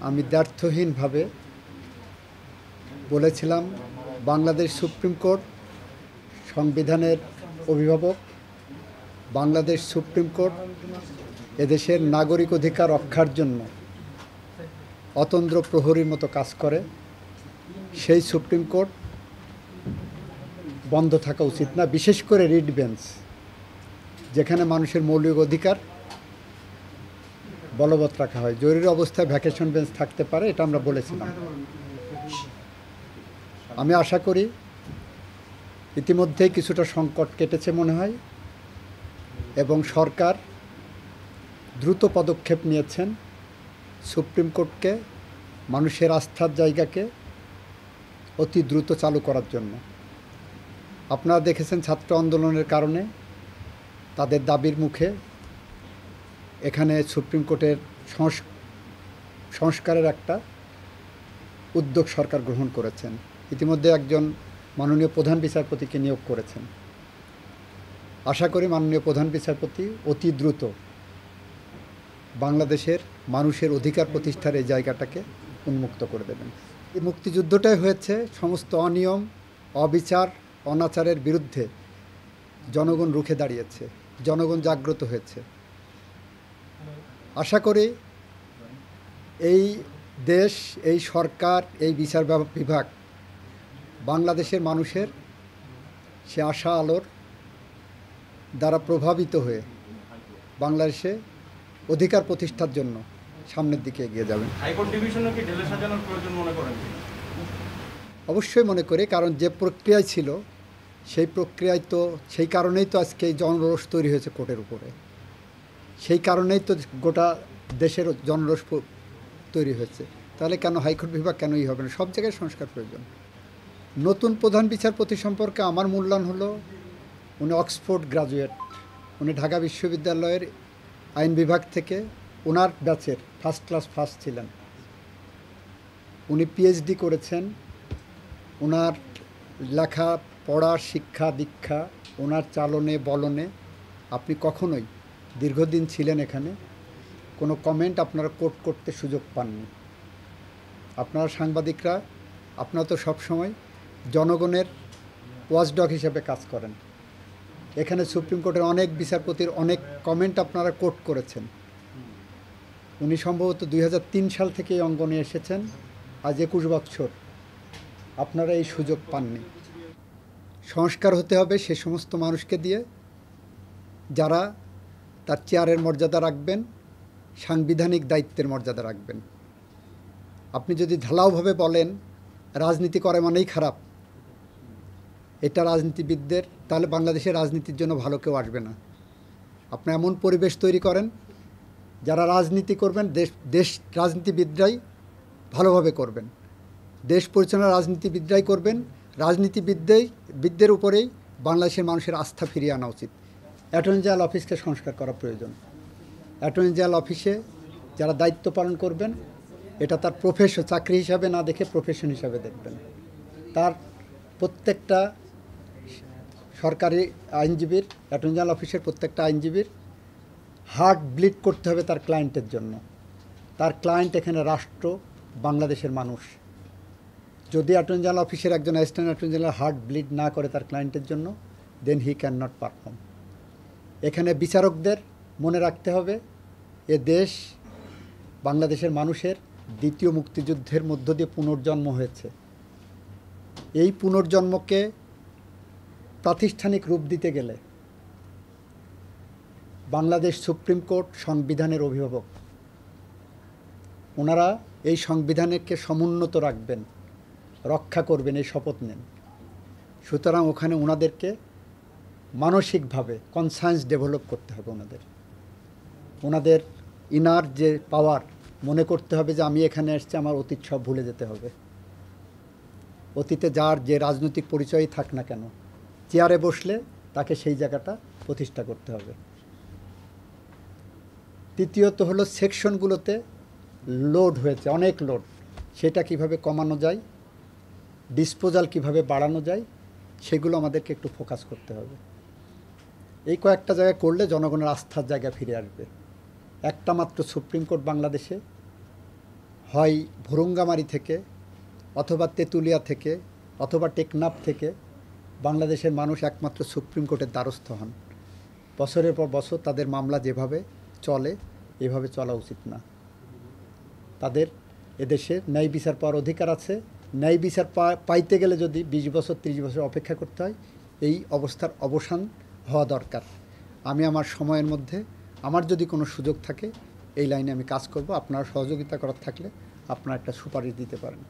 আমি দ্ব্যর্থহীনভাবে বলেছিলাম Bangladesh supreme court সংবিধানের অভিভাবক। বাংলাদেশ সুপ্রিম কোর্ট এদেশের নাগরিক অধিকার রক্ষার জন্য অতন্দ্র প্রহরীর মতো কাজ করে। সেই সুপ্রিম কোর্ট বন্ধ থাকা উচিত না, বিশেষ করে রিট বেঞ্চ, যেখানে মানুষের মৌলিক অধিকার বলবৎ রাখা হয়। জরুরি অবস্থায় ভ্যাকেশন বেঞ্চ থাকতে পারে, এটা আমরা বলেছিলাম। আমি আশা করি ইতিমধ্যেই কিছুটা সংকট কেটেছে মনে হয়, এবং সরকার দ্রুত পদক্ষেপ নিয়েছেন সুপ্রিম কোর্টকে মানুষের আস্থার জায়গাকে অতি দ্রুত চালু করার জন্য। আপনারা দেখেছেন ছাত্র আন্দোলনের কারণে তাদের দাবির মুখে এখানে সুপ্রিম কোর্টের সংস্কারের একটা উদ্যোগ সরকার গ্রহণ করেছেন। ইতিমধ্যে একজন মাননীয় প্রধান বিচারপতিকে নিয়োগ করেছেন। আশা করি মাননীয় প্রধান বিচারপতি অতি দ্রুত বাংলাদেশের মানুষের অধিকার প্রতিষ্ঠার এই জায়গাটাকে উন্মুক্ত করে দেবেন। এই মুক্তিযুদ্ধটাই হয়েছে সমস্ত অনিয়ম, অবিচার, অনাচারের বিরুদ্ধে জনগণ রুখে দাঁড়িয়েছে, জনগণ জাগ্রত হয়েছে। আশা করি এই দেশ, এই সরকার, এই বিচার বিভাগ বাংলাদেশের মানুষের সে আশা আলোর দ্বারা প্রভাবিত হয়ে বাংলাদেশে অধিকার প্রতিষ্ঠার জন্য সামনের দিকে এগিয়ে যাবেন। হাইকোর্ট ডিভিশনও কি ঢেলে সাজানোর প্রয়োজন মনে করেন? অবশ্যই মনে করি, কারণ যে প্রক্রিয়ায় ছিল সেই প্রক্রিয়ায় তো সেই কারণেই তো আজকে এই জনরোষ তৈরি হয়েছে কোর্টের উপরে। সেই কারণেই তো গোটা দেশের জনরোষ তৈরি হয়েছে। তাহলে কেন হাইকোর্ট বিভাগ কেনই হবে না? সব জায়গায় সংস্কার প্রয়োজন। নতুন প্রধান বিচারপতি সম্পর্কে আমার মূল্যায়ন হলো, উনি অক্সফোর্ড গ্রাজুয়েট, উনি ঢাকা বিশ্ববিদ্যালয়ের আইন বিভাগ থেকে ওনার ব্যাচের ফার্স্ট ক্লাস ফার্স্ট ছিলেন। উনি পিএইচডি করেছেন। ওনার লেখা পড়া, শিক্ষা দীক্ষা, ওনার চালনে বলনে আপনি কখনোই, দীর্ঘদিন ছিলেন এখানে, কোনো কমেন্ট আপনারা কোট করতে সুযোগ পাননি। আপনারা সাংবাদিকরা, আপনারা তো সবসময় জনগণের ওয়াচডগ হিসেবে কাজ করেন। এখানে সুপ্রিম কোর্টের অনেক বিচারপতির অনেক কমেন্ট আপনারা কোট করেছেন। উনি সম্ভবত 2003 সাল থেকে এই অঙ্গনে এসেছেন, আজ 21 বছর আপনারা এই সুযোগ পাননি। সংস্কার হতে হবে সে সমস্ত মানুষকে দিয়ে যারা তার চেয়ারের মর্যাদা রাখবেন, সাংবিধানিক দায়িত্বের মর্যাদা রাখবেন। আপনি যদি ঢালাওভাবে বলেন রাজনীতি করে মানেই খারাপ, এটা রাজনীতিবিদদের, তাহলে বাংলাদেশের রাজনীতির জন্য ভালো কেউ আসবে না। আপনি এমন পরিবেশ তৈরি করেন, যারা রাজনীতি করবেন দেশ রাজনীতিবিদরাই ভালোভাবে করবেন, দেশ পরিচালনা রাজনীতিবিদরাই করবেন। রাজনীতিবিদদের উপরেই বাংলাদেশের মানুষের আস্থা ফিরিয়ে আনা উচিত। অ্যাটর্নি জেনারেল অফিসকে সংস্কার করা প্রয়োজন। অ্যাটর্নি জেনারেল অফিসে যারা দায়িত্ব পালন করবেন, এটা তার প্রফেশন, চাকরি হিসাবে না দেখে প্রফেশন হিসাবে দেখবেন। তার প্রত্যেকটা সরকারি আইনজীবীর, অ্যাটর্নি জেনারেল অফিসের প্রত্যেকটা আইনজীবীর হার্ট ব্লিড করতে হবে তার ক্লায়েন্টের জন্য। তার ক্লায়েন্ট এখানে রাষ্ট্র, বাংলাদেশের মানুষ। যদি অ্যাটর্নি জেনারেল অফিসের একজন assistant attorney general heart bleed না করে তার ক্লায়েন্টের জন্য, দেন হি ক্যান নট পারফর্ম। এখানে বিচারকদের মনে রাখতে হবে এ দেশ বাংলাদেশের মানুষের দ্বিতীয় মুক্তিযুদ্ধের মধ্য দিয়ে পুনর্জন্ম হয়েছে। এই পুনর্জন্মকে প্রাতিষ্ঠানিক রূপ দিতে গেলে বাংলাদেশ সুপ্রিম কোর্ট সংবিধানের অভিভাবক, ওনারা এই সংবিধানকে সমুন্নত রাখবেন, রক্ষা করবেন, এই শপথ নেন। সুতরাং ওখানে ওনাদেরকে মানসিকভাবে কনসায়েন্স ডেভেলপ করতে হবে। ওনাদের ইনার যে পাওয়ার, মনে করতে হবে যে আমি এখানে এসেছি, আমার অতীত সব ভুলে যেতে হবে। অতীতে যার যে রাজনৈতিক পরিচয়ই থাক না কেন, চেয়ারে বসলে তাকে সেই জায়গাটা প্রতিষ্ঠা করতে হবে। তৃতীয়ত হলো সেকশনগুলোতে লোড হয়েছে, অনেক লোড, সেটা কিভাবে কমানো যায়, ডিসপোজাল কিভাবে বাড়ানো যায়, সেগুলো আমাদেরকে একটু ফোকাস করতে হবে। এই কয়েকটা জায়গায় করলে জনগণের আস্থার জায়গা ফিরে আসবে। একটা মাত্র সুপ্রিম কোর্ট বাংলাদেশে হয় ভুরুঙ্গামারি থেকে, অথবা তেঁতুলিয়া থেকে, অথবা টেকনাফ থেকে বাংলাদেশের মানুষ একমাত্র সুপ্রিম কোর্টের দ্বারস্থ হন। বছরের পর বছর তাদের মামলা যেভাবে চলে, এভাবে চলা উচিত না। তাদের এদেশে ন্যায় বিচার পাওয়ার অধিকার আছে। ন্যায় বিচার পাইতে গেলে যদি 20 বছর 30 বছর অপেক্ষা করতে হয়, এই অবস্থার অবসান হওয়া দরকার। আমি আমার সময়ের মধ্যে আমার যদি কোনো সুযোগ থাকে এই লাইনে আমি কাজ করব। আপনারা সহযোগিতা করার থাকলে আপনারা একটা সুপারিশ দিতে পারেন।